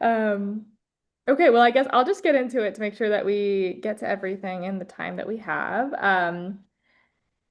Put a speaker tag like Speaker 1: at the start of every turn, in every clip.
Speaker 1: Um, okay, well, I guess I'll just get into it to make sure that we get to everything in the time that we have.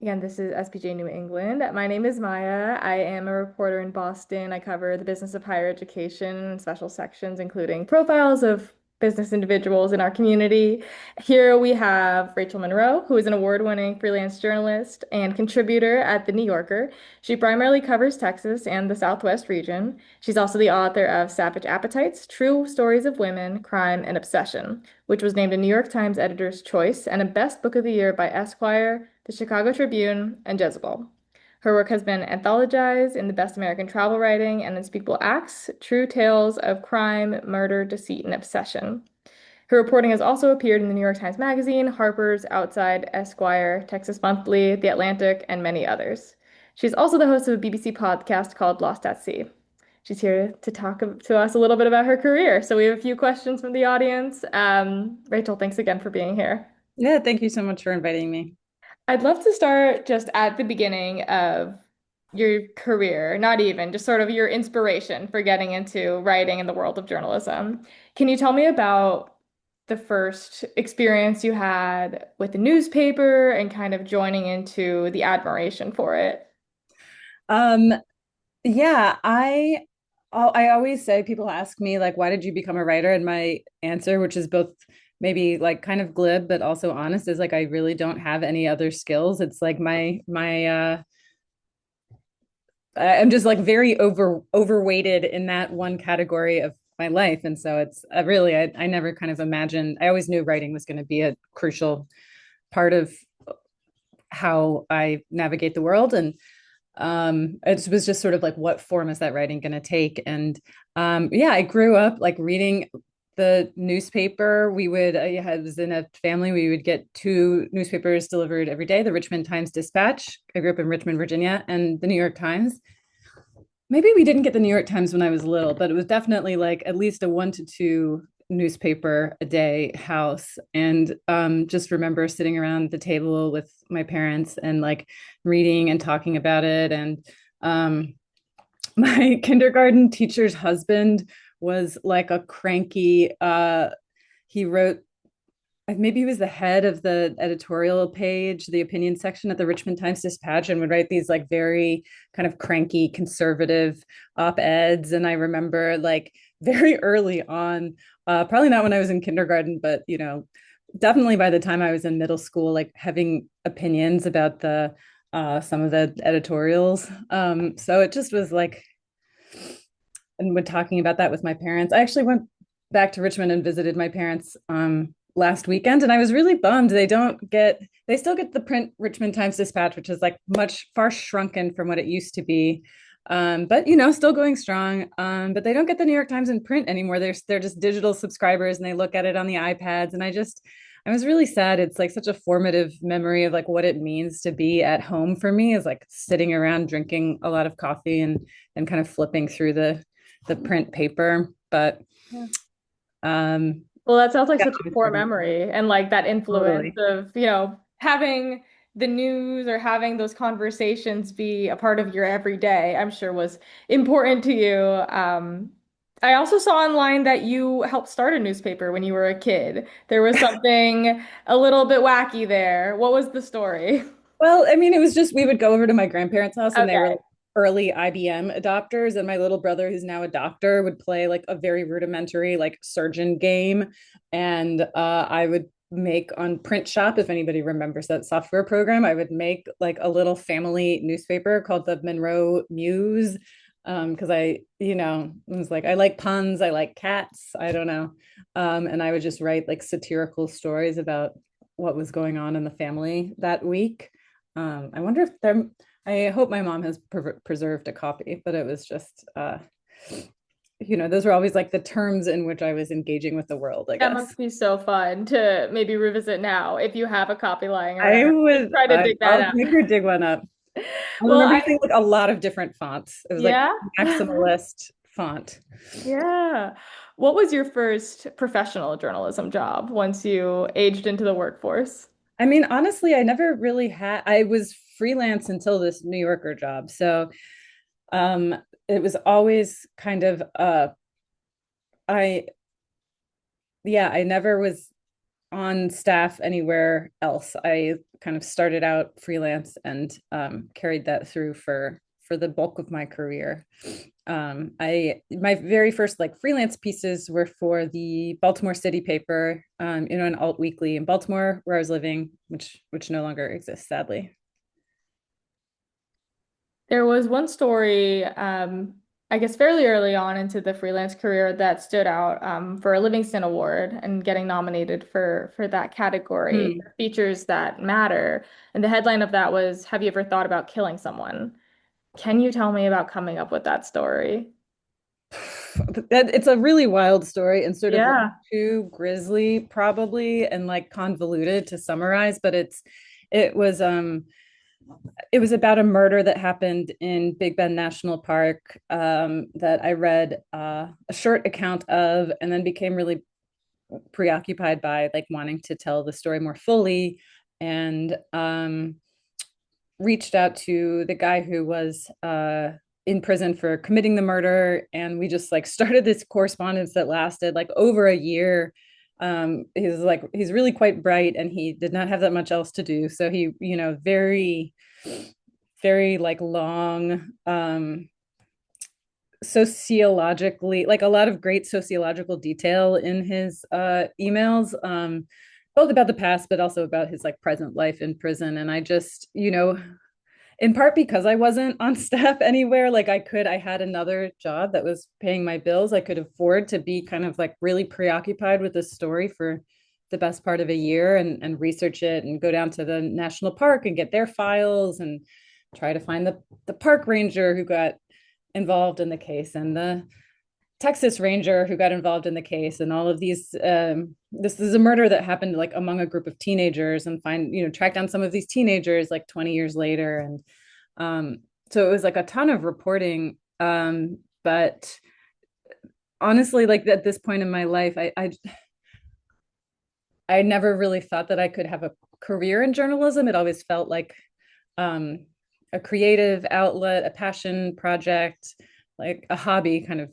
Speaker 1: Again, this is SPJ New England. My name is Maya. I am a reporter in Boston. I cover the business of higher education and special sections, including profiles of business individuals in our community. Here we have Rachel Monroe, who is an award-winning freelance journalist and contributor at The New Yorker. She primarily covers Texas and the Southwest region. She's also the author of Savage Appetites: True Stories of Women, Crime, and Obsession, which was named a New York Times Editor's Choice and a Best Book of the Year by Esquire, the Chicago Tribune, and Jezebel. Her work has been anthologized in the Best American Travel Writing and Unspeakable Acts: True Tales of Crime, Murder, Deceit, and Obsession. Her reporting has also appeared in the New York Times Magazine, Harper's, Outside, Esquire, Texas Monthly, The Atlantic, and many others. She's also the host of a BBC podcast called Lost at Sea. She's here to talk to us a little bit about her career. So we have a few questions from the audience. Rachel, thanks again for being here.
Speaker 2: Yeah, thank you so much for inviting me.
Speaker 1: I'd love to start just at the beginning of your career, not even, just sort of your inspiration for getting into writing in the world of journalism. Can you tell me about the first experience you had with the newspaper and kind of joining into the admiration for it?
Speaker 2: Um, yeah, I always say people ask me like, why did you become a writer? And my answer, which is both maybe like kind of glib but also honest, is like I really don't have any other skills. It's like I'm just like very overweighted in that one category of my life, and so it's really I never kind of imagined. I always knew writing was going to be a crucial part of how I navigate the world, and it was just sort of like, what form is that writing going to take? And yeah, I grew up like reading the newspaper. We would I was in a family, we would get two newspapers delivered every day: the Richmond Times Dispatch, I grew up in Richmond, Virginia, and the New York Times. Maybe we didn't get the New York Times when I was little, but it was definitely like at least a 1 to 2 newspaper a day house. And just remember sitting around the table with my parents and like reading and talking about it. And my kindergarten teacher's husband was like a cranky, he wrote, maybe he was the head of the editorial page, the opinion section at the Richmond Times Dispatch, and would write these like very kind of cranky conservative op-eds. And I remember like very early on, probably not when I was in kindergarten, but definitely by the time I was in middle school, like having opinions about the some of the editorials. So it just was like, and when talking about that with my parents, I actually went back to Richmond and visited my parents last weekend, and I was really bummed they still get the print Richmond Times Dispatch, which is like much far shrunken from what it used to be. But still going strong. But they don't get the New York Times in print anymore. They're just digital subscribers, and they look at it on the iPads. And I was really sad. It's like such a formative memory of like what it means to be at home for me, is like sitting around drinking a lot of coffee and kind of flipping through the print paper. But
Speaker 1: Yeah.
Speaker 2: um
Speaker 1: Well, that sounds like
Speaker 2: yeah,
Speaker 1: such a core memory and like that influence
Speaker 2: totally.
Speaker 1: of, having the news or having those conversations be a part of your everyday, I'm sure was important to you. I also saw online that you helped start a newspaper when you were a kid. There was something a little bit wacky there. What was the story?
Speaker 2: Well, I mean, it was just we would go over to my grandparents' house, and they were
Speaker 1: Okay.
Speaker 2: like early IBM adopters, and my little brother, who's now a doctor, would play like a very rudimentary like surgeon game, and I would make on Print Shop, if anybody remembers that software program, I would make like a little family newspaper called the Monroe Muse. Because was like, I like puns, I like cats, I don't know. And I would just write like satirical stories about what was going on in the family that week. I wonder if there, I hope my mom has preserved a copy, but it was just, those were always like the terms in which I was engaging with the world, I
Speaker 1: That
Speaker 2: guess.
Speaker 1: must be so fun to maybe revisit now if you have a copy lying around.
Speaker 2: I
Speaker 1: Just
Speaker 2: would,
Speaker 1: try to dig that
Speaker 2: I'll
Speaker 1: out.
Speaker 2: make her dig one up. I
Speaker 1: Well,
Speaker 2: remember using like a lot of different fonts. It was like
Speaker 1: yeah.
Speaker 2: maximalist font.
Speaker 1: Yeah. What was your first professional journalism job once you aged into the workforce?
Speaker 2: I mean, honestly, I never really I was freelance until this New Yorker job. So um, it was always kind of I yeah, I never was on staff anywhere else. I kind of started out freelance and carried that through for the bulk of my career. I my very first like freelance pieces were for the Baltimore City paper, an alt weekly in Baltimore where I was living, which no longer exists, sadly.
Speaker 1: There was one story, I guess fairly early on into the freelance career that stood out for a Livingston Award and getting nominated for that category,
Speaker 2: Hmm.
Speaker 1: features that matter. And the headline of that was, "Have you ever thought about killing someone?" Can you tell me about coming up with that story?
Speaker 2: It's a really wild story and sort of like
Speaker 1: Yeah.
Speaker 2: too grisly probably and like convoluted to summarize, but it was it was about a murder that happened in Big Bend National Park that I read a short account of and then became really preoccupied by like wanting to tell the story more fully and reached out to the guy who was in prison for committing the murder. And we just like started this correspondence that lasted like over a year. He's really quite bright and he did not have that much else to do. So he, very, very like long, sociologically, like a lot of great sociological detail in his emails, both about the past, but also about his like present life in prison. And I just, in part because I wasn't on staff anywhere, like I had another job that was paying my bills. I could afford to be kind of like really preoccupied with this story for the best part of a year and research it and go down to the national park and get their files and try to find the park ranger who got involved in the case and the Texas ranger who got involved in the case and all of these. This is a murder that happened like among a group of teenagers and track down some of these teenagers like 20 years later. And so it was like a ton of reporting. But honestly, like at this point in my life, I never really thought that I could have a career in journalism. It always felt like um, a creative outlet, a passion project, like a hobby kind of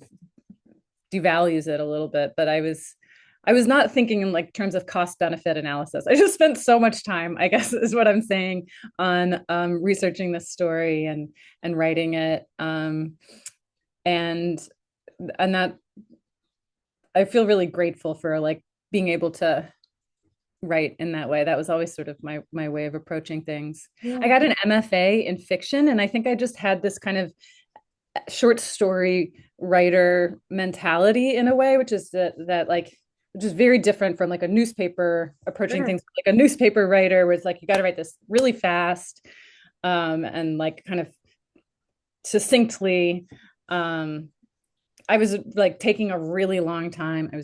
Speaker 2: devalues it a little bit. But I was not thinking in like terms of cost benefit analysis. I just spent so much time, I guess is what I'm saying, on researching this story and writing it. And and that I feel really grateful for like being able to write in that way. That was always sort of my way of approaching things. I
Speaker 1: Yeah.
Speaker 2: got an MFA in fiction, and I think I just had this kind of short story writer mentality in a way, which is that like which is very different from like a newspaper approaching
Speaker 1: Sure.
Speaker 2: things like a newspaper writer where it's like you got to write this really fast and like kind of succinctly. um I was like taking a really long time. I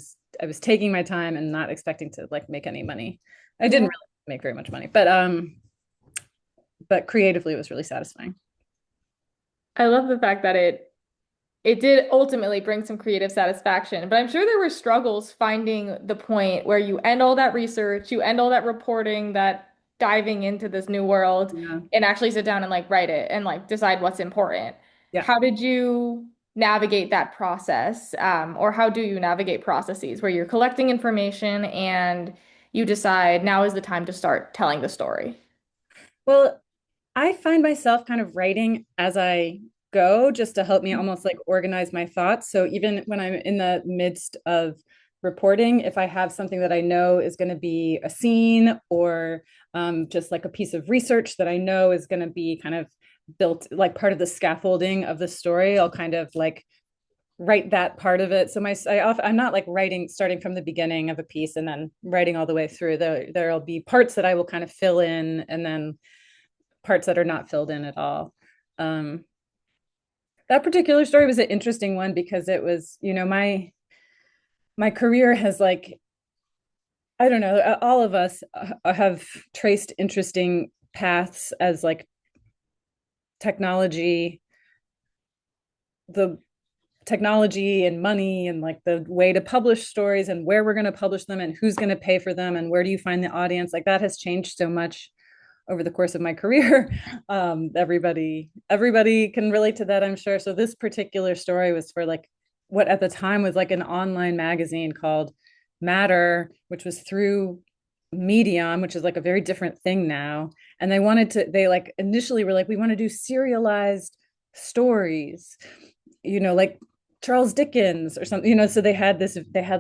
Speaker 2: was taking my time and not expecting to like make any money. I didn't
Speaker 1: Yeah.
Speaker 2: really make very much money, but creatively it was really satisfying.
Speaker 1: I love the fact that it did ultimately bring some creative satisfaction, but I'm sure there were struggles finding the point where you end all that research, you end all that reporting, that diving into this new world,
Speaker 2: Yeah.
Speaker 1: and actually sit down and like write it and like decide what's important.
Speaker 2: Yeah.
Speaker 1: How did you navigate that process? Or how do you navigate processes where you're collecting information and you decide now is the time to start telling the story?
Speaker 2: Well, I find myself kind of writing as I go just to help me almost like organize my thoughts. So even when I'm in the midst of reporting, if I have something that I know is going to be a scene or just like a piece of research that I know is going to be kind of built like part of the scaffolding of the story, I'll kind of like write that part of it. So I'm not like writing starting from the beginning of a piece and then writing all the way through. There'll be parts that I will kind of fill in and then parts that are not filled in at all. Um, that particular story was an interesting one because it was, my career has like, I don't know, all of us have traced interesting paths as like technology, the technology and money and like the way to publish stories and where we're going to publish them and who's going to pay for them and where do you find the audience, like that has changed so much over the course of my career. Everybody can relate to that, I'm sure. So this particular story was for like what at the time was like an online magazine called Matter, which was through Medium, which is like a very different thing now. And they like initially were like, we want to do serialized stories, like Charles Dickens or something, so they had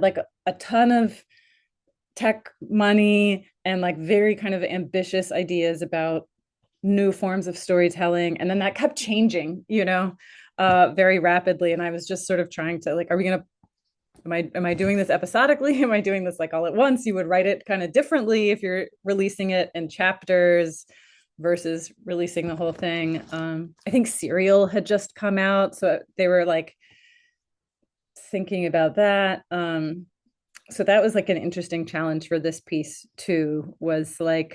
Speaker 2: like a ton of tech money and like very kind of ambitious ideas about new forms of storytelling. And then that kept changing, very rapidly. And I was just sort of trying to like, are we going to, am I doing this episodically? Am I doing this like all at once? You would write it kind of differently if you're releasing it in chapters versus releasing the whole thing. I think Serial had just come out, so they were like thinking about that. So that was like an interesting challenge for this piece too, was like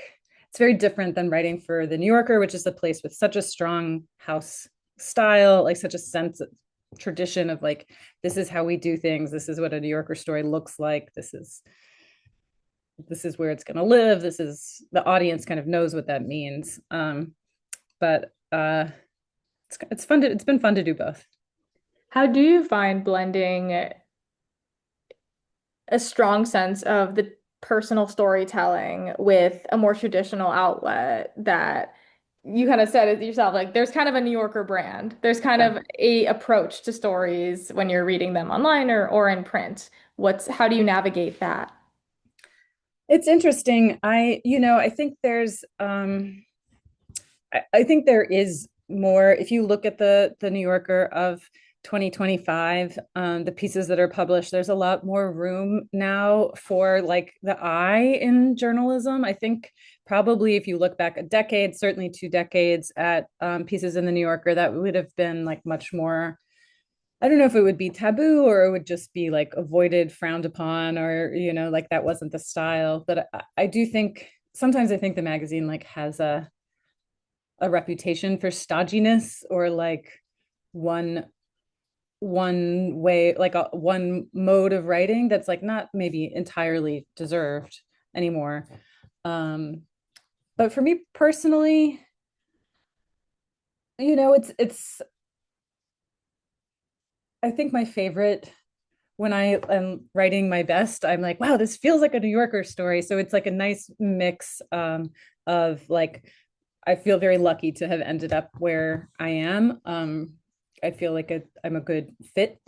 Speaker 2: it's very different than writing for the New Yorker, which is a place with such a strong house style, like such a sense of tradition of like, this is how we do things, this is what a New Yorker story looks like, this is where it's going to live, this is the audience kind of knows what that means. But it's been fun to do both.
Speaker 1: How do you find blending a strong sense of the personal storytelling with a more traditional outlet that you kind of said it yourself, like there's kind of a New Yorker brand. There's kind
Speaker 2: Yeah.
Speaker 1: of a approach to stories when you're reading them online or in print. How do you navigate that?
Speaker 2: It's interesting. I think I think there is more. If you look at the New Yorker of 2025, the pieces that are published, there's a lot more room now for like the eye in journalism. I think probably if you look back a decade, certainly 2 decades at pieces in the New Yorker, that would have been like much more. I don't know if it would be taboo or it would just be like avoided, frowned upon, or like that wasn't the style. But I do think sometimes I think the magazine like has a reputation for stodginess or like one one way, like one mode of writing that's like not maybe entirely deserved anymore. um but for me personally, it's I think my favorite, when I am writing my best, I'm like, wow, this feels like a New Yorker story. So it's like a nice mix of like, I feel very lucky to have ended up where I am. I feel like I'm a good fit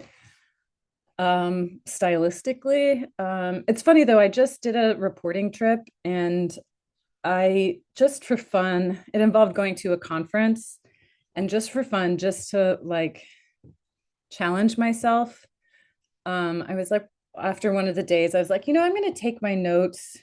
Speaker 2: stylistically. It's funny though, I just did a reporting trip and I just for fun, it involved going to a conference and just for fun, just to like challenge myself. I was like, after one of the days, I was like, I'm going to take my notes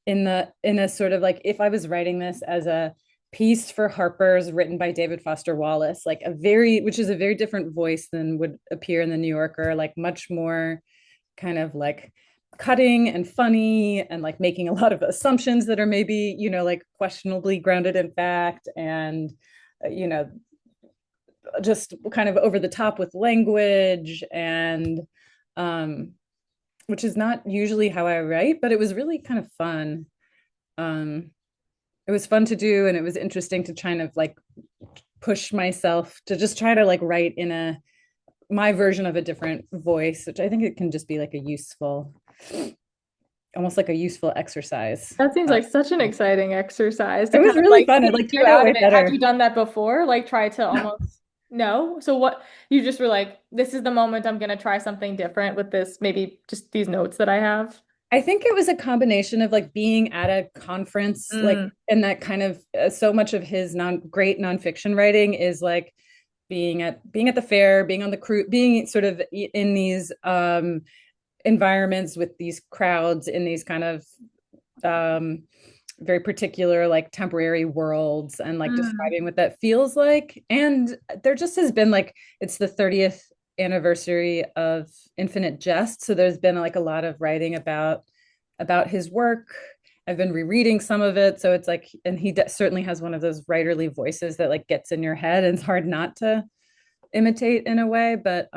Speaker 2: in a sort of like, if I was writing this as a piece for Harper's written by David Foster Wallace, like which is a very different voice than would appear in the New Yorker, like much more kind of like cutting and funny and like making a lot of assumptions that are maybe, like questionably grounded in fact. And, you know, just kind of over the top with language and um which is not usually how I write, but it was really kind of fun. um it was fun to do and it was interesting to kind of like push myself to just try to like write in a my version of a different voice, which I think it can just be like a useful, almost like a useful exercise.
Speaker 1: That seems like such an exciting exercise to
Speaker 2: It
Speaker 1: kind
Speaker 2: was
Speaker 1: of
Speaker 2: really
Speaker 1: like
Speaker 2: fun. It
Speaker 1: take
Speaker 2: like
Speaker 1: you
Speaker 2: turned out
Speaker 1: out
Speaker 2: way
Speaker 1: of it. Had
Speaker 2: better.
Speaker 1: you done that before? Like try to almost no? So what you just were like, this is the moment I'm gonna try something different with this, maybe just these notes that I have.
Speaker 2: I think it was a combination of like being at a conference, like,
Speaker 1: Mm.
Speaker 2: and that kind of so much of his great nonfiction writing is like being at the fair, being on the crew, being sort of in these environments with these crowds in these kind of um, very particular like temporary worlds and like
Speaker 1: Mm.
Speaker 2: describing what that feels like. And there just has been like it's the 30th anniversary of Infinite Jest, so there's been like a lot of writing about his work. I've been rereading some of it, so it's like, and he certainly has one of those writerly voices that like gets in your head and it's hard not to imitate in a way. But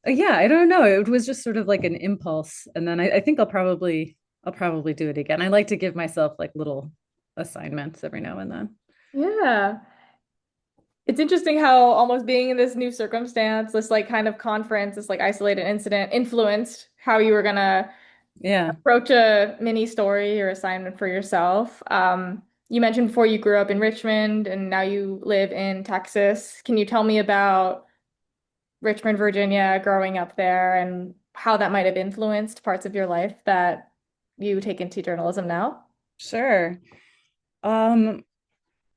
Speaker 2: yeah, I don't know, it was just sort of like an impulse, and then I think I'll probably do it again. I like to give myself like little assignments every now and then.
Speaker 1: Yeah. It's interesting how almost being in this new circumstance, this like kind of conference, this like isolated incident influenced how you were gonna
Speaker 2: Yeah.
Speaker 1: approach a mini story or assignment for yourself. You mentioned before you grew up in Richmond and now you live in Texas. Can you tell me about Richmond, Virginia, growing up there and how that might have influenced parts of your life that you take into journalism now?
Speaker 2: Sure. Um,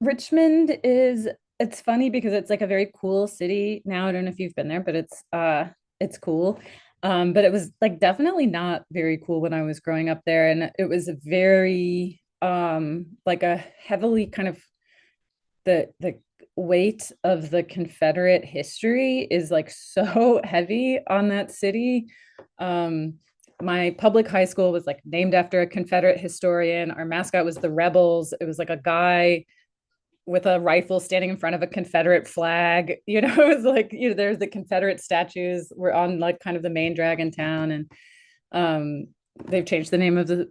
Speaker 2: Richmond is it's funny because it's like a very cool city now. I don't know if you've been there, but it's cool. But it was like definitely not very cool when I was growing up there. And it was a very like a heavily kind of the weight of the Confederate history is like so heavy on that city. Um, my public high school was like named after a Confederate historian. Our mascot was the Rebels. It was like a guy with a rifle standing in front of a Confederate flag. You know, it was like, you know, there's the Confederate statues were on like kind of the main drag in town. And um, they've changed the name of the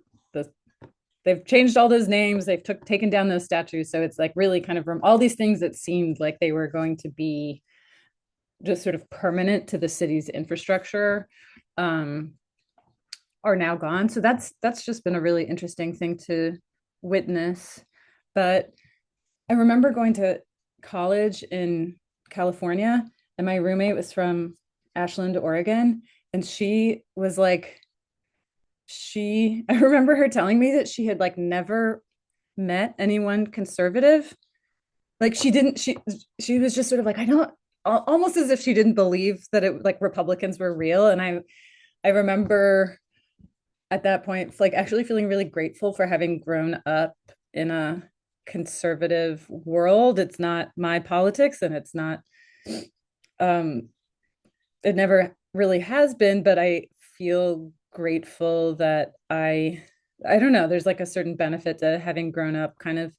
Speaker 2: they've changed all those names. They've taken down those statues. So it's like really kind of from all these things that seemed like they were going to be just sort of permanent to the city's infrastructure um, are now gone. So that's just been a really interesting thing to witness. But I remember going to college in California, and my roommate was from Ashland, Oregon, and she was like, I remember her telling me that she had like never met anyone conservative. Like she was just sort of like, I don't, almost as if she didn't believe that it like Republicans were real. And I remember at that point, like actually feeling really grateful for having grown up in a conservative world. It's not my politics and it's not, um, it never really has been, but I feel grateful that I don't know, there's like a certain benefit to having grown up kind of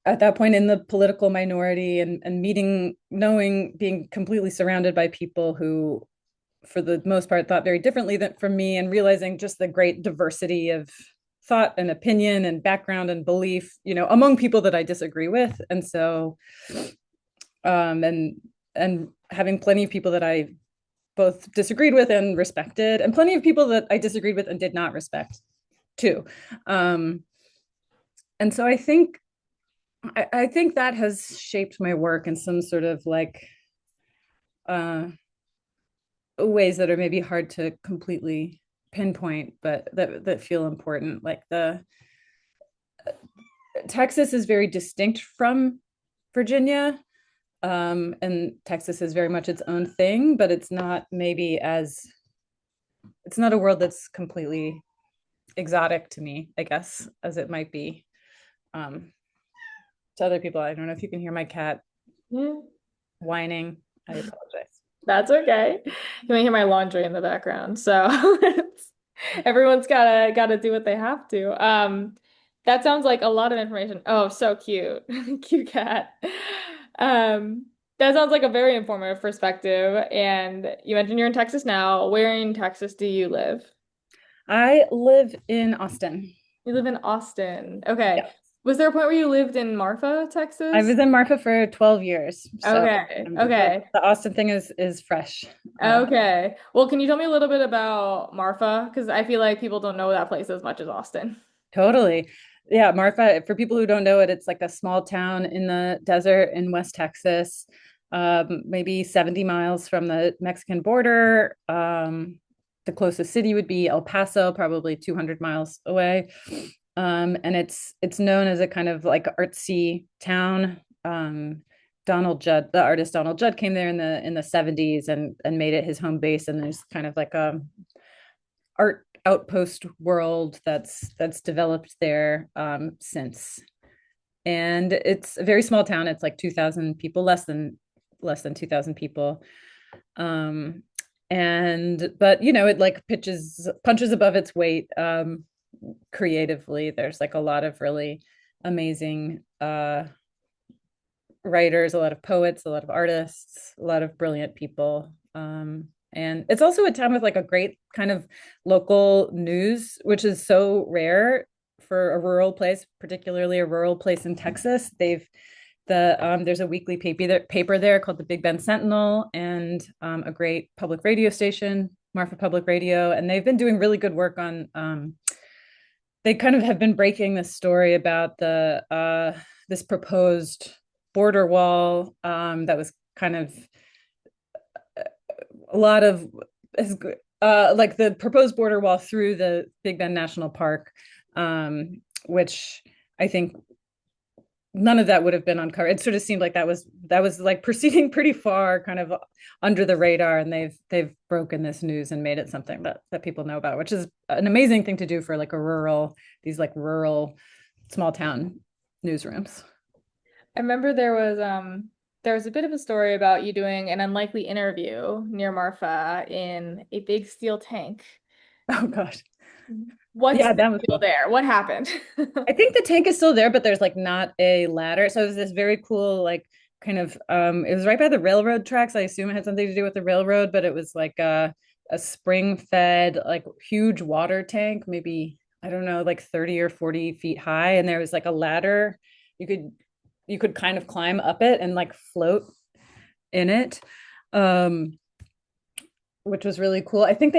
Speaker 2: at that point in the political minority and meeting, knowing, being completely surrounded by people who for the most part thought very differently than from me and realizing just the great diversity of thought and opinion and background and belief, you know, among people that I disagree with. And so and having plenty of people that I both disagreed with and respected, and plenty of people that I disagreed with and did not respect too. Um, and so I think that has shaped my work in some sort of like uh, ways that are maybe hard to completely pinpoint, but that feel important. Like the Texas is very distinct from Virginia, and Texas is very much its own thing, but it's not maybe as it's not a world that's completely exotic to me, I guess, as it might be um, to other people. I don't know if you can hear my cat
Speaker 1: Yeah.
Speaker 2: whining. I apologize.
Speaker 1: That's okay. You may hear my laundry in the background. So everyone's gotta do what they have to. That sounds like a lot of information. Oh, so cute. Cute cat. Um, that sounds like a very informative perspective. And you mentioned you're in Texas now. Where in Texas do you live?
Speaker 2: I live in Austin.
Speaker 1: You live in Austin. Okay.
Speaker 2: Yeah.
Speaker 1: Was there a point where you lived in Marfa,
Speaker 2: I
Speaker 1: Texas?
Speaker 2: was in Marfa for 12 years. So
Speaker 1: Okay.
Speaker 2: the,
Speaker 1: Okay.
Speaker 2: the Austin thing is fresh.
Speaker 1: Okay. Well, can you tell me a little bit about Marfa? Because I feel like people don't know that place as much as Austin.
Speaker 2: Totally. Yeah, Marfa, for people who don't know it, it's like a small town in the desert in West Texas, maybe 70 miles from the Mexican border. The closest city would be El Paso, probably 200 miles away. And it's known as a kind of like artsy town. Donald Judd, the artist Donald Judd, came there in the 70s and made it his home base. And there's kind of like a art outpost world that's developed there since. And it's a very small town. It's like 2,000 people, less than 2,000 people. Um, and but you know, it like punches above its weight creatively. There's like a lot of really amazing writers, a lot of poets, a lot of artists, a lot of brilliant people. And it's also a town with like a great kind of local news, which is so rare for a rural place, particularly a rural place in Texas. They've There's a weekly paper there called the Big Bend Sentinel, and a great public radio station, Marfa Public Radio, and they've been doing really good work on. They kind of have been breaking this story about the this proposed border wall that was kind of a lot of like the proposed border wall through the Big Bend National Park, which I think none of that would have been uncovered. It sort of seemed like that was like proceeding pretty far, kind of under the radar, and they've broken this news and made it something that people know about, which is an amazing thing to do for like these like rural small town newsrooms.
Speaker 1: I remember there was a bit of a story about you doing an unlikely interview near Marfa in a big steel tank.
Speaker 2: Oh gosh.
Speaker 1: What's
Speaker 2: Yeah,
Speaker 1: the
Speaker 2: that was
Speaker 1: deal
Speaker 2: cool.
Speaker 1: there? What happened?
Speaker 2: I think the tank is still there, but there's like not a ladder. So it was this very cool, like kind of it was right by the railroad tracks. I assume it had something to do with the railroad, but it was like a spring fed, like huge water tank, maybe, I don't know, like 30 or 40 feet high. And there was like a ladder. You could you could kind of climb up it and like float in it. Um, which was really cool. I think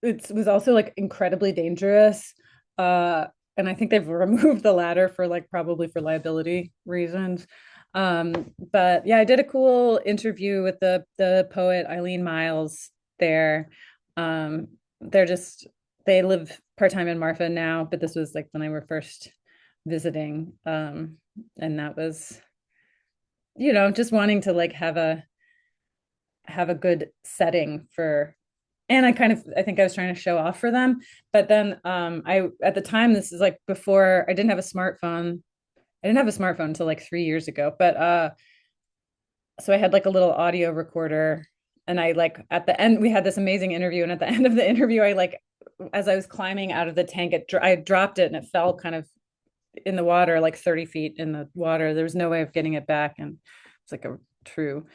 Speaker 2: it was also like incredibly dangerous. Uh, and I think they've removed the ladder for like probably for liability reasons. But yeah, I did a cool interview with the poet Eileen Miles there. Um, they're just they live part-time in Marfa now, but this was like when they were first visiting. And that was, just wanting to like have a good setting for, and I think I was trying to show off for them. But then I at the time, this is like before I didn't have a smartphone. I didn't have a smartphone until like 3 years ago. But so I had like a little audio recorder, and I like at the end we had this amazing interview, and at the end of the interview, I like as I was climbing out of the tank, I dropped it and it fell kind of in the water, like 30 feet in the water. There was no way of getting it back, and it's like a true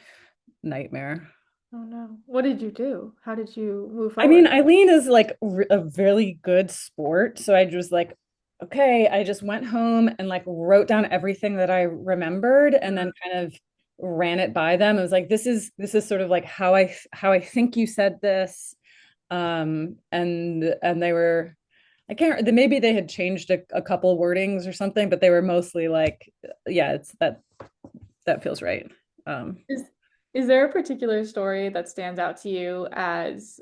Speaker 2: nightmare.
Speaker 1: Oh no. What did you do? How did you move
Speaker 2: I mean,
Speaker 1: forward?
Speaker 2: Eileen is like a really good sport. So I was like, okay, I just went home and like wrote down everything that I remembered and then kind of ran it by them. I was like, this is sort of like how I think you said this. And they were, I can't, maybe they had changed a couple wordings or something, but they were mostly like, yeah, it's that feels right. Um,
Speaker 1: Is is there a particular story that stands out to you as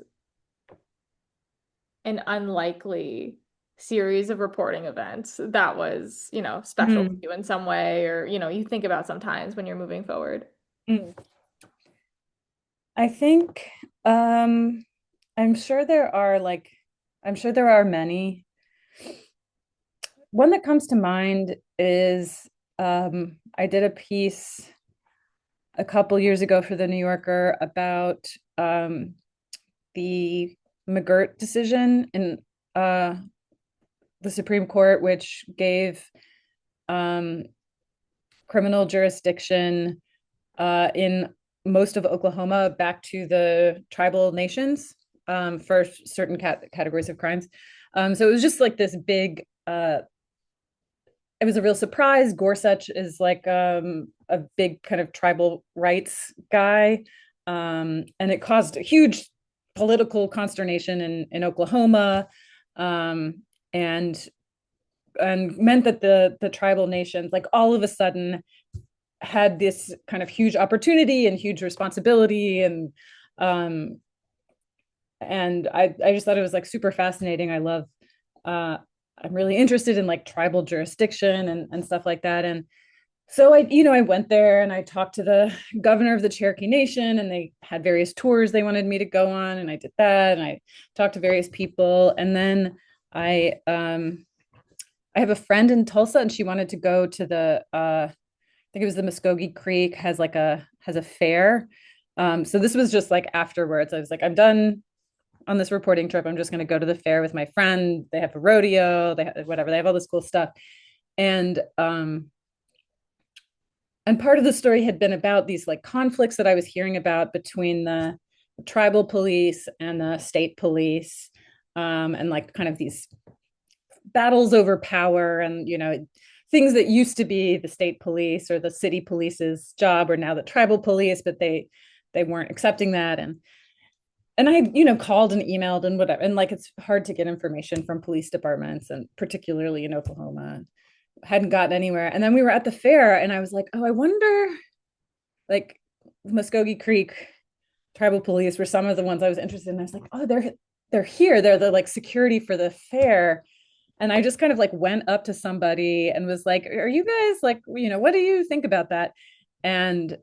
Speaker 1: an unlikely series of reporting events that was, special to
Speaker 2: mm,
Speaker 1: you in some way, or, you think about sometimes when you're moving forward?
Speaker 2: mm. I think um I'm sure there are like I'm sure there are many. One that comes to mind is I did a piece a couple years ago for the New Yorker about the McGirt decision in uh the Supreme Court, which gave um criminal jurisdiction in most of Oklahoma back to the tribal nations for certain categories of crimes. So it was just like this big. It was a real surprise. Gorsuch is like a big kind of tribal rights guy, and it caused a huge political consternation in Oklahoma, um, and and meant that the tribal nations like all of a sudden had this kind of huge opportunity and huge responsibility, um and I just thought it was like super fascinating. I love uh I'm really interested in like tribal jurisdiction and stuff like that. And so I went there and I talked to the governor of the Cherokee Nation, and they had various tours they wanted me to go on, and I did that, and I talked to various people. And then I have a friend in Tulsa, and she wanted to go to the I think it was the Muskogee Creek has a fair. So this was just like afterwards. I was like, I'm done on this reporting trip. I'm just going to go to the fair with my friend. They have a rodeo. They have whatever. They have all this cool stuff. And and part of the story had been about these like conflicts that I was hearing about between the tribal police and the state police, and like kind of these battles over power. And things that used to be the state police or the city police's job are now the tribal police, but they weren't accepting that. And I, called and emailed and whatever. And like it's hard to get information from police departments, and particularly in Oklahoma. Hadn't gotten anywhere. And then we were at the fair and I was like, oh, I wonder, like Muskogee Creek tribal police were some of the ones I was interested in. I was like, oh, they're here. They're the like security for the fair. And I just kind of like went up to somebody and was like, are you guys like, what do you think about that? And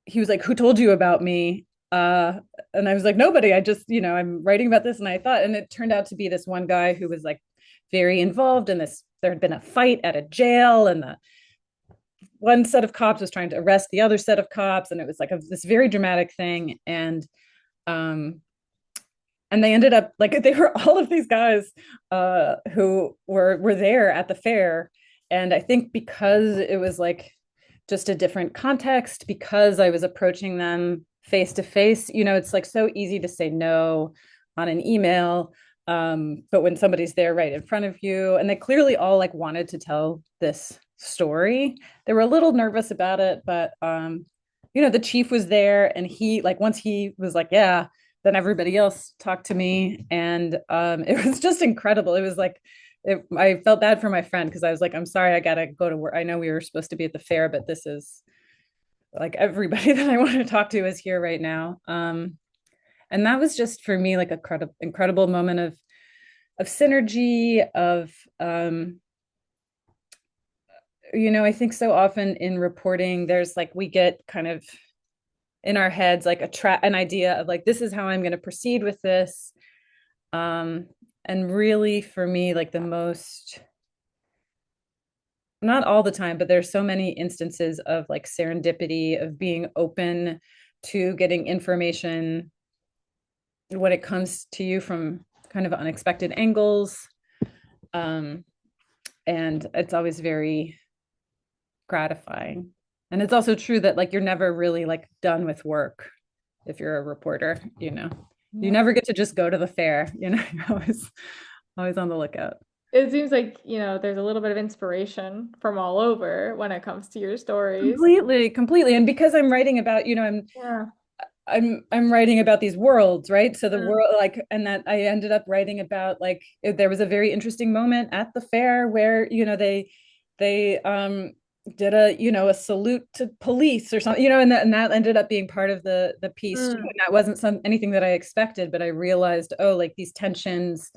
Speaker 2: he was like, who told you about me? And I was like, nobody. I just, I'm writing about this. And I thought, and it turned out to be this one guy who was like very involved in this. There had been a fight at a jail, and the one set of cops was trying to arrest the other set of cops. And it was like this very dramatic thing. Um, and they ended up like they were all of these guys who were there at the fair. And I think because it was like just a different context, because I was approaching them face to face, it's like so easy to say no on an email. But when somebody's there right in front of you, and they clearly all like wanted to tell this story, they were a little nervous about it. But the chief was there, and he like once he was like, yeah, then everybody else talked to me. And it was just incredible. It was like I felt bad for my friend because I was like, I'm sorry, I gotta go to work. I know we were supposed to be at the fair, but this is like everybody that I want to talk to is here right now. And that was just for me like a incredible moment of synergy of I think so often in reporting there's like we get kind of in our heads like an idea of like this is how I'm going to proceed with this. And really for me like the most, not all the time, but there's so many instances of like serendipity, of being open to getting information when it comes to you from kind of unexpected angles. And it's always very gratifying. And it's also true that like you're never really like done with work if you're a reporter, you
Speaker 1: Yeah.
Speaker 2: never get to just go to the fair, you're always on the lookout.
Speaker 1: It seems like, there's a little bit of inspiration from all over when it comes to your stories.
Speaker 2: Completely. And because I'm writing about,
Speaker 1: Yeah.
Speaker 2: I'm writing about these worlds, right? So the
Speaker 1: Mm.
Speaker 2: world like, and that I ended up writing about like there was a very interesting moment at the fair where they did a salute to police or something, and that ended up being part of the piece too.
Speaker 1: Mm.
Speaker 2: And that wasn't anything that I expected, but I realized, oh, like these tensions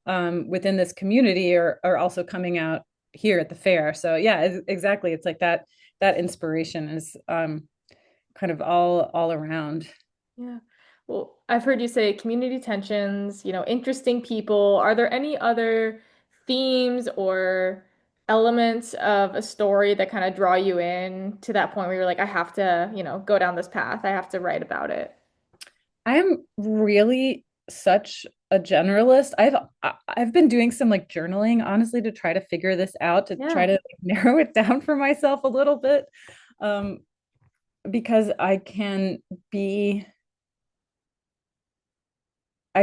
Speaker 2: within this community are also coming out here at the fair. So yeah, exactly. It's like that inspiration is kind of all around.
Speaker 1: Yeah. Well, I've heard you say community tensions, interesting people. Are there any other themes or elements of a story that kind of draw you in to that point where you're like, I have to, go down this path. I have to write about it.
Speaker 2: I'm really such a generalist. I've been doing some like journaling, honestly, to try to figure this out, to try
Speaker 1: Yeah.
Speaker 2: to like, narrow it down for myself a little bit. Um, because I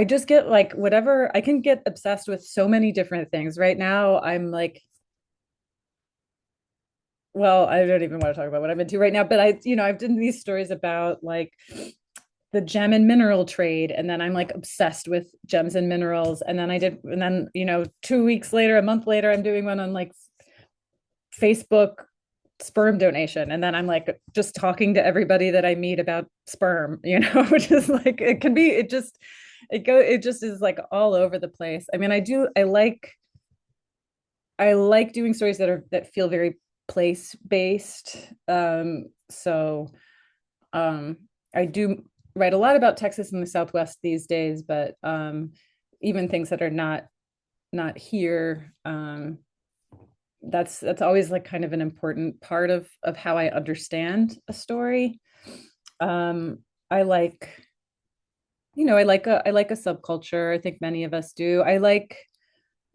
Speaker 2: just get like whatever, I can get obsessed with so many different things. Right now, I'm like, well, I don't even want to talk about what I'm into right now, but I've done these stories about like the gem and mineral trade, and then I'm like obsessed with gems and minerals. And then 2 weeks later, a month later, I'm doing one on like Facebook sperm donation, and then I'm like just talking to everybody that I meet about sperm, which is like it can be it just is like all over the place. I mean, I like doing stories that feel very place based. So I do write a lot about Texas and the Southwest these days, but even things that are not here, that's always like kind of an important part of how I understand a story. I like, I like a subculture. I think many of us do. I like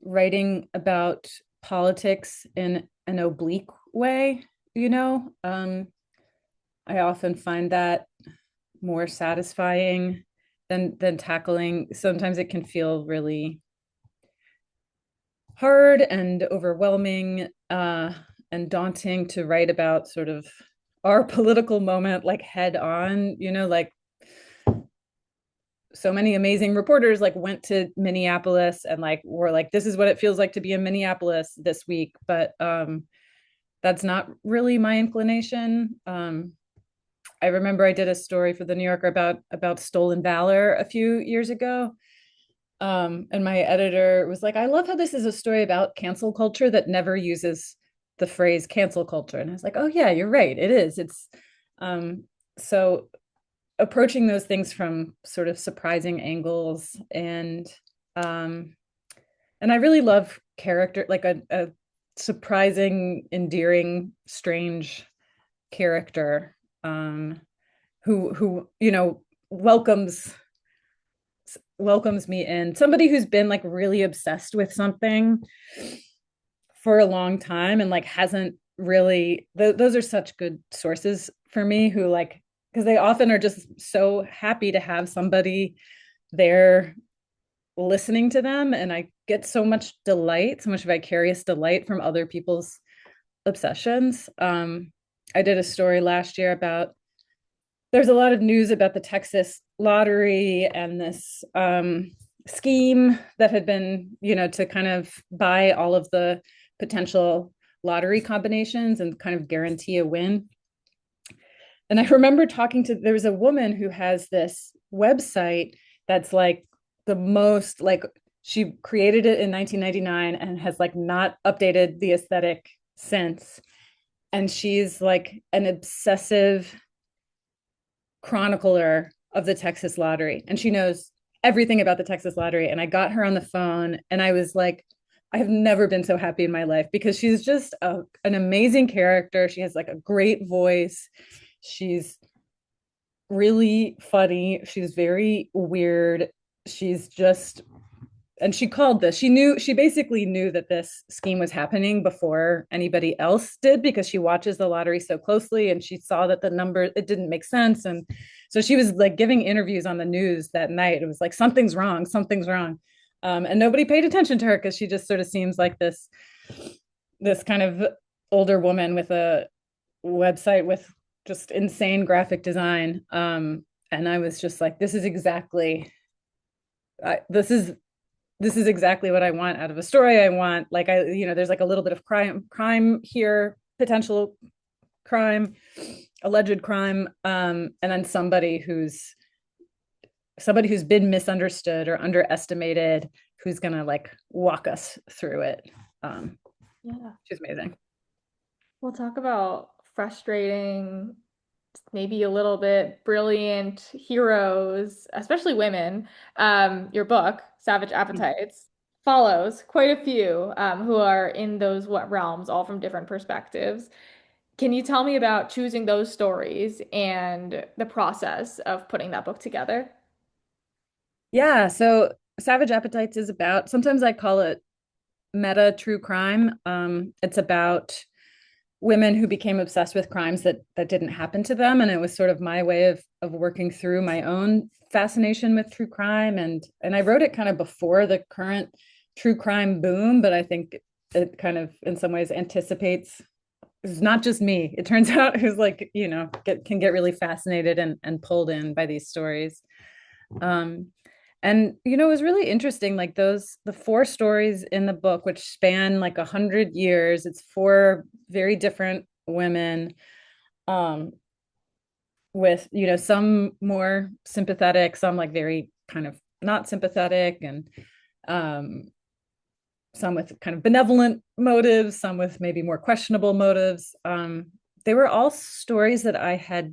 Speaker 2: writing about politics in an oblique way, you know. I often find that more satisfying than tackling. Sometimes it can feel really hard and overwhelming. uh, and daunting to write about sort of our political moment like head on, like so many amazing reporters like went to Minneapolis and like were like, this is what it feels like to be in Minneapolis this week. But that's not really my inclination. I remember I did a story for the New Yorker about stolen valor a few years ago. And my editor was like, I love how this is a story about cancel culture that never uses the phrase cancel culture. And I was like, oh yeah, you're right. It is. It's so approaching those things from sort of surprising angles, um and I really love character, like a surprising, endearing, strange character, who welcomes me in, somebody who's been like really obsessed with something for a long time and like hasn't really those are such good sources for me, who like, because they often are just so happy to have somebody there listening to them, and I get so much delight, so much vicarious delight from other people's obsessions. I did a story last year about, there's a lot of news about the Texas lottery and this scheme that had been, to kind of buy all of the potential lottery combinations and kind of guarantee a win. And I remember there was a woman who has this website that's like the most like, she created it in 1999 and has like not updated the aesthetic since. And she's like an obsessive chronicler of the Texas lottery, and she knows everything about the Texas lottery. And I got her on the phone and I was like, I have never been so happy in my life, because she's just an amazing character. She has like a great voice. She's really funny. She's very weird. She's just, and she basically knew that this scheme was happening before anybody else did, because she watches the lottery so closely, and she saw that the number, it didn't make sense. And so she was like giving interviews on the news that night. It was like, something's wrong, something's wrong. And nobody paid attention to her, because she just sort of seems like this kind of older woman with a website with just insane graphic design. And I was just like, this is exactly, this is exactly what I want out of a story. I want, like, there's like a little bit of crime here, potential crime, alleged crime, and then somebody who's been misunderstood or underestimated, who's gonna like walk us through it.
Speaker 1: Yeah.
Speaker 2: She's amazing.
Speaker 1: We'll talk about frustrating, maybe a little bit brilliant heroes, especially women. Your book, Savage Appetites, follows quite a few who are in those what realms, all from different perspectives. Can you tell me about choosing those stories and the process of putting that book together?
Speaker 2: Yeah, so Savage Appetites is about, sometimes I call it meta true crime. It's about women who became obsessed with crimes that didn't happen to them, and it was sort of my way of working through my own fascination with true crime. And I wrote it kind of before the current true crime boom, but I think it kind of in some ways anticipates, it's not just me, it turns out, who's like, can get really fascinated and pulled in by these stories. um and it was really interesting, like the four stories in the book, which span like 100 years. It's four very different women, um, with some more sympathetic, some like very kind of not sympathetic, and um, some with kind of benevolent motives, some with maybe more questionable motives. They were all stories that I had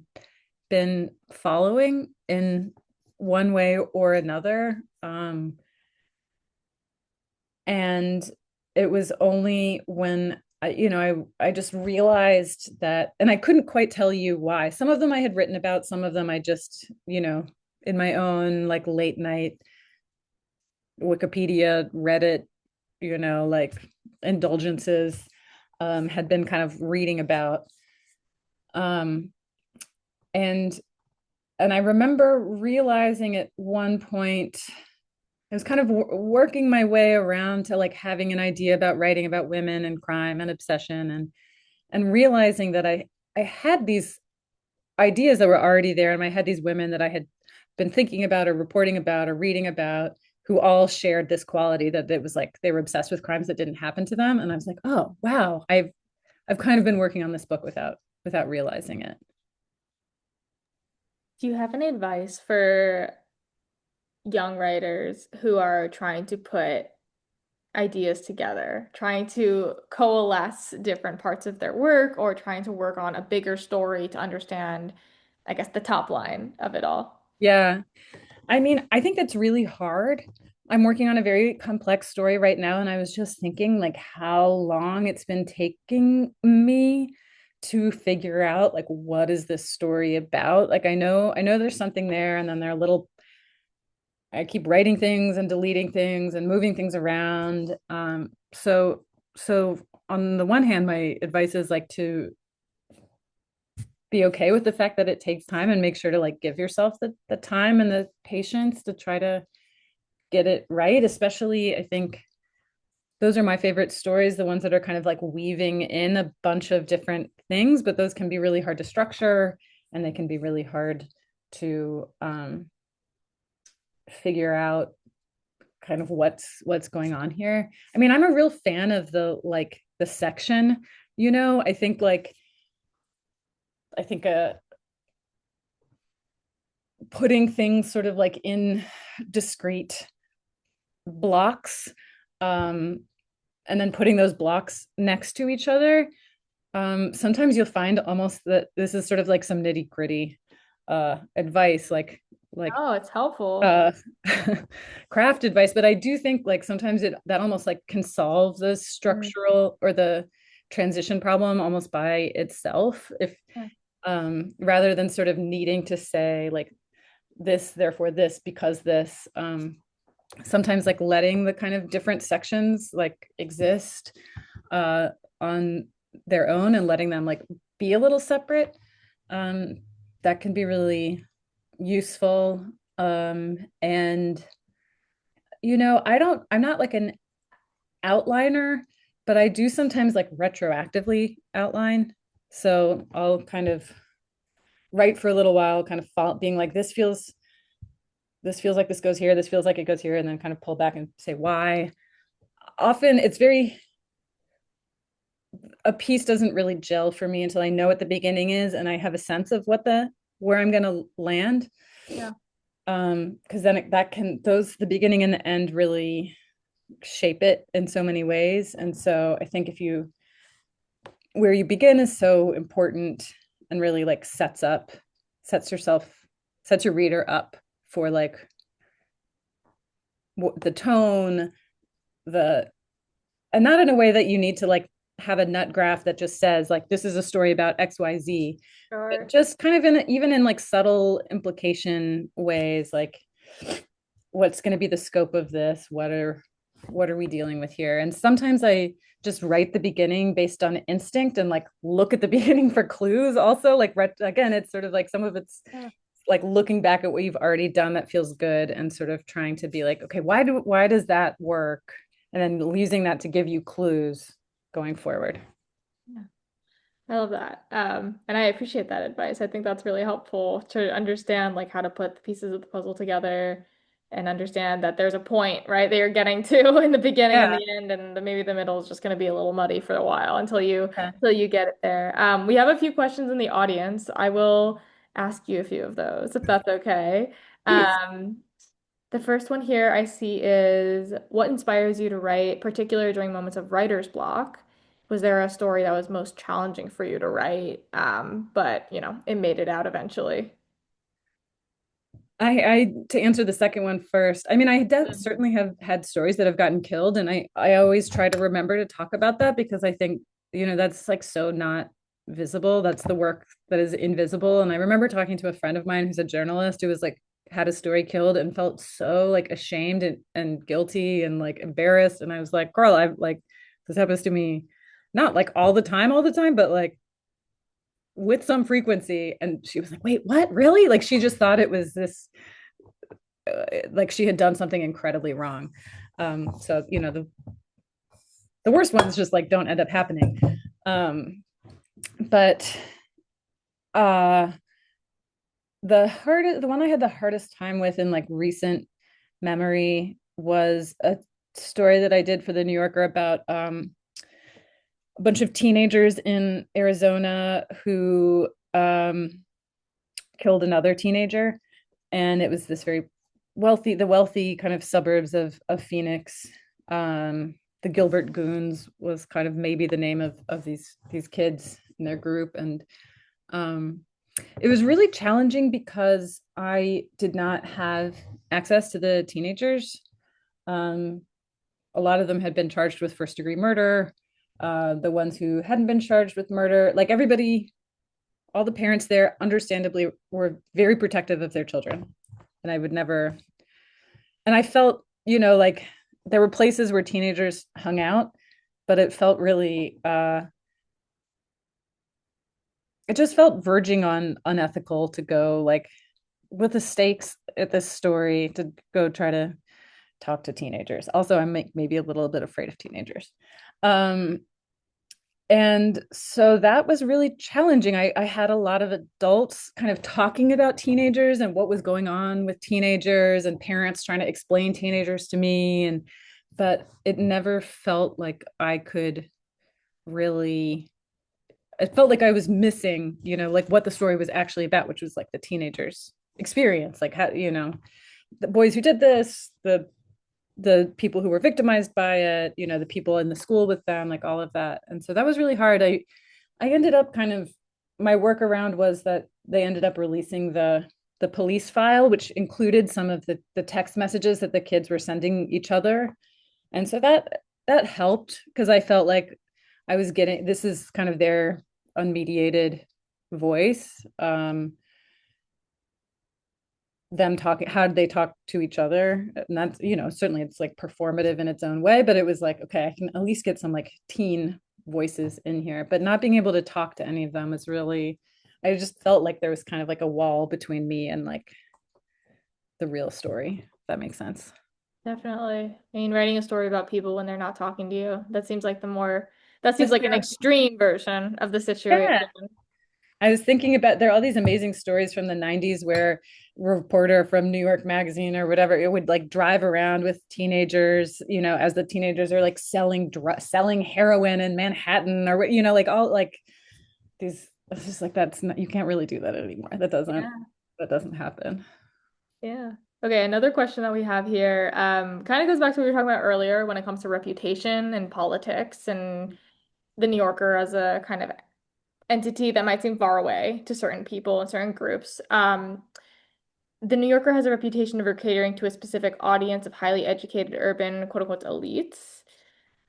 Speaker 2: been following in one way or another. And it was only when I just realized that, and I couldn't quite tell you why. Some of them I had written about, some of them I just, in my own like late night Wikipedia, Reddit, like indulgences, had been kind of reading about. Um, and and I remember realizing at one point I was kind of working my way around to like having an idea about writing about women and crime and obsession and realizing that I had these ideas that were already there in my head, these women that I had been thinking about or reporting about or reading about who all shared this quality that it was like they were obsessed with crimes that didn't happen to them. And I was like, oh wow, I've kind of been working on this book without realizing it.
Speaker 1: Do you have any advice for young writers who are trying to put ideas together, trying to coalesce different parts of their work or trying to work on a bigger story to understand, I guess, the top line of it all?
Speaker 2: Yeah. I mean, I think that's really hard. I'm working on a very complex story right now, and I was just thinking like how long it's been taking me to figure out like what is this story about? Like I know there's something there, and then there are little I keep writing things and deleting things and moving things around. So on the one hand, my advice is like to be okay with the fact that it takes time and make sure to like give yourself the time and the patience to try to get it right. Especially, I think those are my favorite stories, the ones that are kind of like weaving in a bunch of different things, but those can be really hard to structure and they can be really hard to figure out kind of what's going on here. I mean, I'm a real fan of the section, I think I think putting things sort of like in discrete blocks, um, and then putting those blocks next to each other. Sometimes you'll find almost that this is sort of like some nitty gritty advice, like
Speaker 1: Oh, it's helpful.
Speaker 2: uh, craft advice, but I do think like sometimes it that almost like can solve the
Speaker 1: Mm,
Speaker 2: structural or the transition problem almost by itself if
Speaker 1: yeah,
Speaker 2: rather than sort of needing to say like this therefore this because this sometimes like letting the kind of different sections like exist uh on their own and letting them like be a little separate, um that can be really useful. And I'm not like an outliner, but I do sometimes like retroactively outline. So I'll kind of write for a little while, kind of being like, this feels like this goes here, this feels like it goes here, and then kind of pull back and say why. Often it's very a piece doesn't really gel for me until I know what the beginning is and I have a sense of where I'm gonna land.
Speaker 1: yeah.
Speaker 2: Because then that can those the beginning and the end really shape it in so many ways. And so I think if you where you begin is so important and really like sets yourself sets your reader up for like the tone, the and not in a way that you need to like have a nut graph that just says like this is a story about XYZ, but
Speaker 1: Sure.
Speaker 2: just kind of even in like subtle implication ways, like what's going to be the scope of this, what are we dealing with here. And sometimes I just write the beginning based on instinct and like look at the beginning for clues also, like again it's sort of like some of it's
Speaker 1: Yeah.
Speaker 2: like looking back at what you've already done that feels good and sort of trying to be like okay, why does that work, and then using that to give you clues going forward.
Speaker 1: Yeah. I love that. And I appreciate that advice. I think that's really helpful to understand like how to put the pieces of the puzzle together and understand that there's a point, right, that you're getting to in the beginning and
Speaker 2: Yeah.
Speaker 1: the end, and maybe the middle is just going to be a little muddy for a while
Speaker 2: Okay.
Speaker 1: until you get it there. We have a few questions in the audience. I will ask you a few of those if that's okay.
Speaker 2: Please.
Speaker 1: The first one here I see is what inspires you to write, particularly during moments of writer's block? Was there a story that was most challenging for you to write, but it made it out eventually?
Speaker 2: I to answer the second one first. I mean,
Speaker 1: Mhm.
Speaker 2: certainly have had stories that have gotten killed, and I always try to remember to talk about that because I think that's like so not visible. That's the work that is invisible. And I remember talking to a friend of mine who's a journalist who was like had a story killed and felt so like ashamed and guilty and like embarrassed. And I was like, Carl, I've like this happens to me not like all the time, but like with some frequency. And she was like, wait, what? Really? Like she just thought it was this like she had done something incredibly wrong. So the worst ones just like don't end up happening. But uh the one I had the hardest time with in like recent memory was a story that I did for the New Yorker about a bunch of teenagers in Arizona who killed another teenager, and it was this very wealthy kind of suburbs of Phoenix. The Gilbert Goons was kind of maybe the name of these kids in their group, and um, it was really challenging because I did not have access to the teenagers. Um, a lot of them had been charged with first degree murder. The ones who hadn't been charged with murder, like everybody, all the parents there, understandably, were very protective of their children. And I would never, and I felt, like there were places where teenagers hung out, but it felt really, it just felt verging on unethical to go like with the stakes at this story to go try to talk to teenagers. Also, I'm maybe a little bit afraid of teenagers. Um, and so that was really challenging. I had a lot of adults kind of talking about teenagers and what was going on with teenagers and parents trying to explain teenagers to me. But it never felt like I could really, it felt like I was missing, like what the story was actually about, which was like the teenagers experience, like how, the boys who did this, the people who were victimized by it, the people in the school with them, like all of that. And so that was really hard. I ended up kind of, my workaround was that they ended up releasing the police file, which included some of the text messages that the kids were sending each other. And so that helped because I felt like I was getting, this is kind of their unmediated voice. Them talking, how did they talk to each other? And that's, certainly it's like performative in its own way, but it was like, okay, I can at least get some like teen voices in here. But not being able to talk to any of them is really, I just felt like there was kind of like a wall between me and like the real story, if that makes sense.
Speaker 1: Definitely. I mean, writing a story about people when they're not talking to you, that seems
Speaker 2: That's
Speaker 1: like an
Speaker 2: fair.
Speaker 1: extreme version of the situation.
Speaker 2: Yeah. I was thinking about, there are all these amazing stories from the 90s where a reporter from New York Magazine or whatever, it would like drive around with teenagers, as the teenagers are like selling heroin in Manhattan or what, like all like these, it's just like that's not, you can't really do that anymore.
Speaker 1: Yeah.
Speaker 2: That doesn't happen.
Speaker 1: Yeah. Okay, another question that we have here kind of goes back to what we were talking about earlier when it comes to reputation and politics and the New Yorker as a kind of entity that might seem far away to certain people and certain groups. The New Yorker has a reputation of catering to a specific audience of highly educated urban quote unquote elites.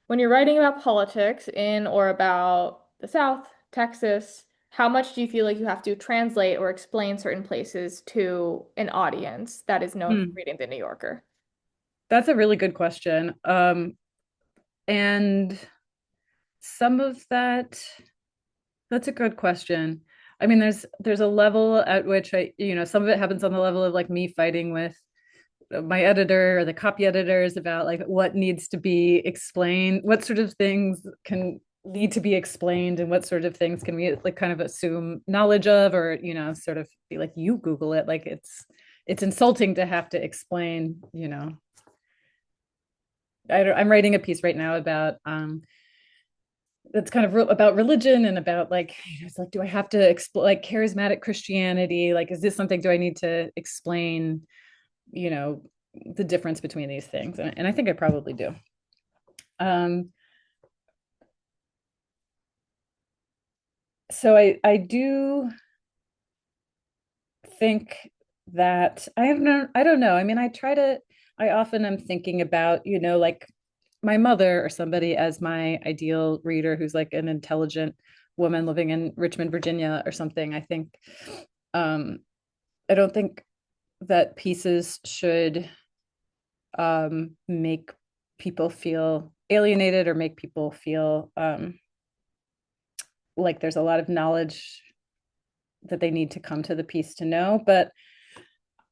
Speaker 1: When you're writing about politics in or about the South, Texas, how much do you feel like you have to translate or explain certain places to an audience that is known for
Speaker 2: Hmm.
Speaker 1: reading The New Yorker?
Speaker 2: That's a really good question. And some of that, that's a good question. I mean, there's a level at which some of it happens on the level of like me fighting with my editor or the copy editors about like what needs to be explained, what sort of things can need to be explained, and what sort of things can we like kind of assume knowledge of, or sort of be like, you Google it, like it's insulting to have to explain. I'm writing a piece right now about that's kind of about religion and about like, it's like, do I have to explain like charismatic Christianity, like is this something, do I need to explain, you know the difference between these things, and I think I probably do. um so I do think that I don't know, I mean, I often am thinking about, like my mother or somebody as my ideal reader who's like an intelligent woman living in Richmond, Virginia or something. I think um I don't think that pieces should make people feel alienated or make people feel like there's a lot of knowledge that they need to come to the piece to know. But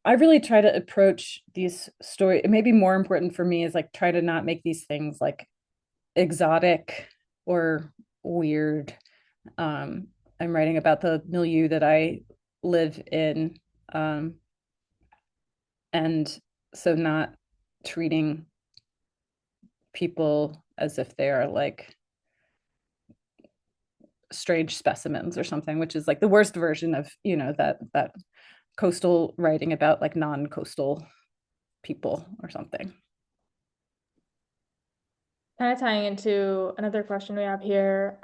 Speaker 2: I really try to approach these stories. It may be more important for me is like try to not make these things like exotic or weird. Um, I'm writing about the milieu that I live in. Um, and so not treating people as if they are like strange specimens or something, which is like the worst version of, that coastal writing about like non-coastal people or something.
Speaker 1: Kind of tying into another question we have here,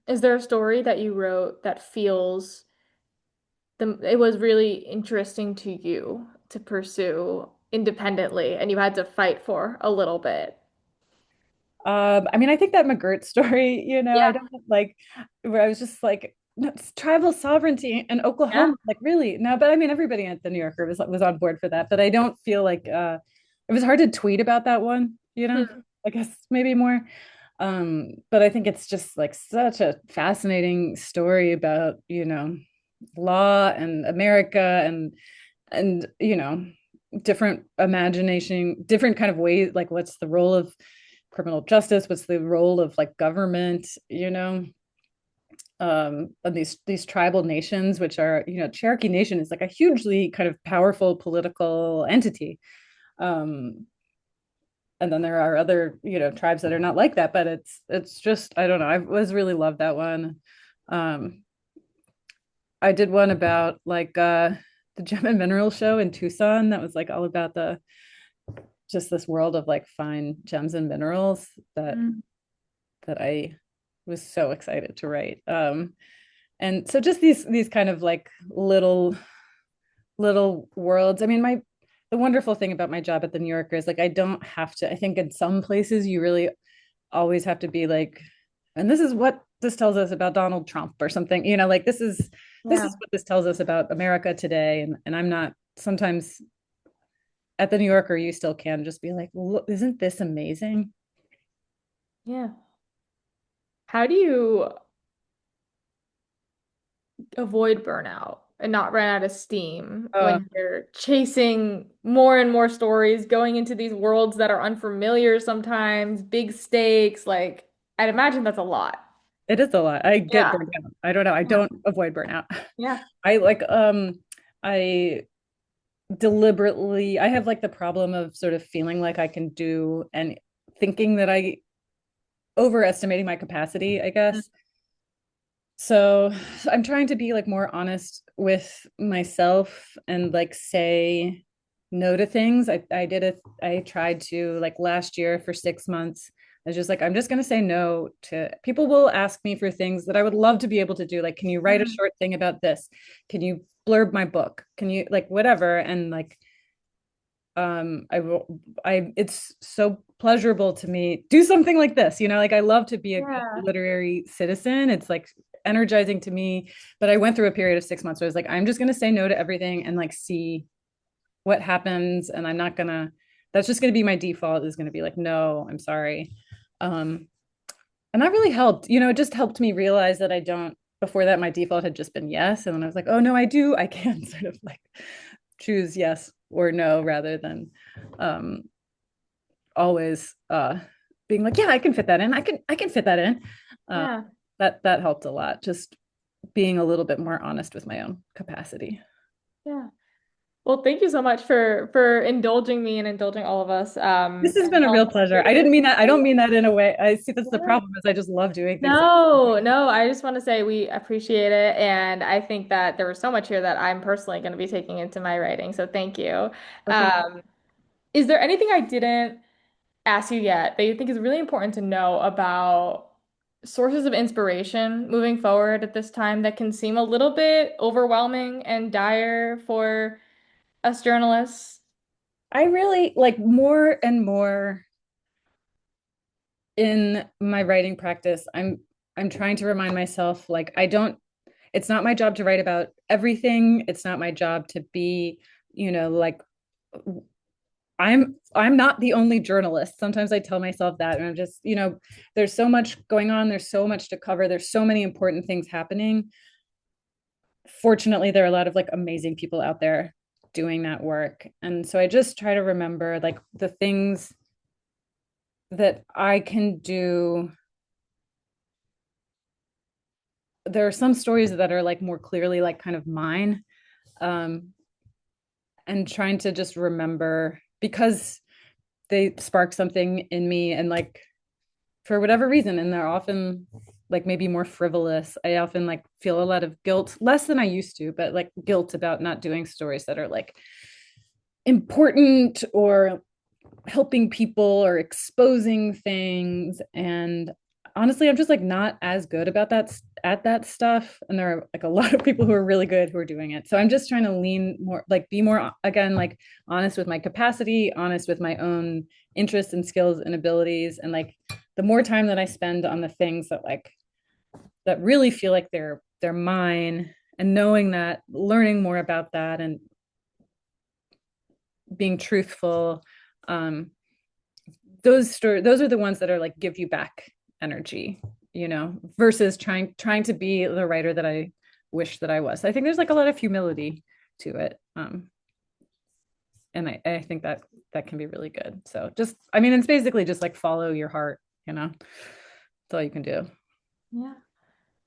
Speaker 1: is there a story that you wrote that feels it was really interesting to you to pursue independently and you had to fight for a little bit?
Speaker 2: I mean, I think that McGirt story, I
Speaker 1: Yeah.
Speaker 2: don't like where I was just like, no, it's tribal sovereignty in
Speaker 1: Yeah.
Speaker 2: Oklahoma. Like, really? No, but I mean, everybody at the New Yorker was on board for that. But I don't feel like it was hard to tweet about that one,
Speaker 1: Hmm.
Speaker 2: I guess maybe more. But I think it's just like such a fascinating story about, law and America and different imagination, different kind of ways, like what's the role of criminal justice, what's the role of like government, and these tribal nations, which are, Cherokee Nation is like a hugely kind of powerful political entity. Um, and then there are other, tribes that are not like that, but it's just, I don't know. I was really loved that one. Um, I did one about like the Gem and Mineral Show in Tucson that was like all about the just this world of like fine gems and minerals
Speaker 1: Mm.
Speaker 2: that I was so excited to write. And so just these kind of like little worlds. I mean, the wonderful thing about my job at the New Yorker is like I don't have to. I think in some places you really always have to be like, and this is what this tells us about Donald Trump or something. Like this is
Speaker 1: Yeah.
Speaker 2: what this tells us about America today. And I'm not sometimes at the New Yorker, you still can just be like, look, isn't this amazing?
Speaker 1: Yeah. How do you avoid burnout and not run out of steam
Speaker 2: Uh,
Speaker 1: when you're chasing more and more stories, going into these worlds that are unfamiliar sometimes, big stakes? Like, I'd imagine that's a lot.
Speaker 2: it is a lot. I get
Speaker 1: Yeah.
Speaker 2: burned out. I don't know. I
Speaker 1: Yeah.
Speaker 2: don't avoid burnout.
Speaker 1: Yeah.
Speaker 2: I like I deliberately I have like the problem of sort of feeling like I can do and thinking that I overestimating my capacity, I
Speaker 1: Mm.
Speaker 2: guess. So I'm trying to be like more honest with myself and like say no to things. I tried to like last year for 6 months. I was just like, I'm just gonna say no to people will ask me for things that I would love to be able to do. Like, can you write a
Speaker 1: Mhm.
Speaker 2: short thing about this? Can you blurb my book? Can you like whatever? And like I will I it's so pleasurable to me do something like this, like I love to be a
Speaker 1: Yeah.
Speaker 2: literary citizen. It's like energizing to me. But I went through a period of 6 months where I was like, I'm just gonna say no to everything and like see what happens. And I'm not gonna that's just gonna be my default is gonna be like, no, I'm sorry. um and that really helped. It just helped me realize that I don't before that my default had just been yes. And then I was like, oh no, I can sort of like choose yes or no rather than um always being like, yeah, I can fit that in. I can fit that in. Uh
Speaker 1: Yeah.
Speaker 2: that helped a lot. Just being a little bit more honest with my own capacity.
Speaker 1: Yeah. Well, thank you so much for indulging me and indulging all of us.
Speaker 2: This has
Speaker 1: And
Speaker 2: been a
Speaker 1: telling
Speaker 2: real
Speaker 1: us
Speaker 2: pleasure.
Speaker 1: your
Speaker 2: I didn't mean that. I don't mean
Speaker 1: experience.
Speaker 2: that in a way. I see that's the
Speaker 1: Yeah.
Speaker 2: problem is I just love doing things.
Speaker 1: No, no, I just want to say we appreciate it. And I think that there was so much here that I'm personally going to be taking into my writing. So thank you.
Speaker 2: Okay.
Speaker 1: Um, is there anything I didn't ask you yet that you think is really important to know about sources of inspiration moving forward at this time that can seem a little bit overwhelming and dire for us journalists?
Speaker 2: I really like more and more in my writing practice. I'm trying to remind myself like I don't it's not my job to write about everything. It's not my job to be, like I'm not the only journalist. Sometimes I tell myself that and I'm just, there's so much going on, there's so much to cover, there's so many important things happening. Fortunately, there are a lot of like amazing people out there doing that work. And so I just try to remember like the things that I can do. There are some stories that are like more clearly like kind of mine. Um, and trying to just remember because they spark something in me and like for whatever reason, and they're often like maybe more frivolous. I often like feel a lot of guilt, less than I used to, but like guilt about not doing stories that are like important or helping people or exposing things. And honestly, I'm just like not as good about that at that stuff. And there are like a lot of people who are really good who are doing it. So I'm just trying to lean more, like be more again, like honest with my capacity, honest with my own interests and skills and abilities. And like the more time that I spend on the things that like that really feel like they're mine, and knowing that, learning more about that and being truthful, um, those are the ones that are like give you back energy, versus trying to be the writer that I wish that I was. I think there's like a lot of humility to it. And I think that that can be really good. So just, I mean, it's basically just like follow your heart, that's all you can do.
Speaker 1: Yeah.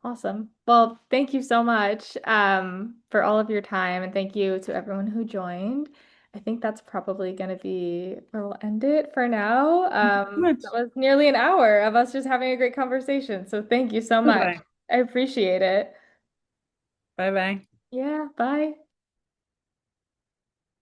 Speaker 1: Awesome. Well, thank you so much for all of your time, and thank you to everyone who joined. I think that's probably going to be where we'll end it for now.
Speaker 2: Thank you so much.
Speaker 1: That was nearly an hour of us just having a great conversation. So thank you so
Speaker 2: Bye
Speaker 1: much.
Speaker 2: bye.
Speaker 1: I appreciate it.
Speaker 2: Bye bye.
Speaker 1: Yeah, bye.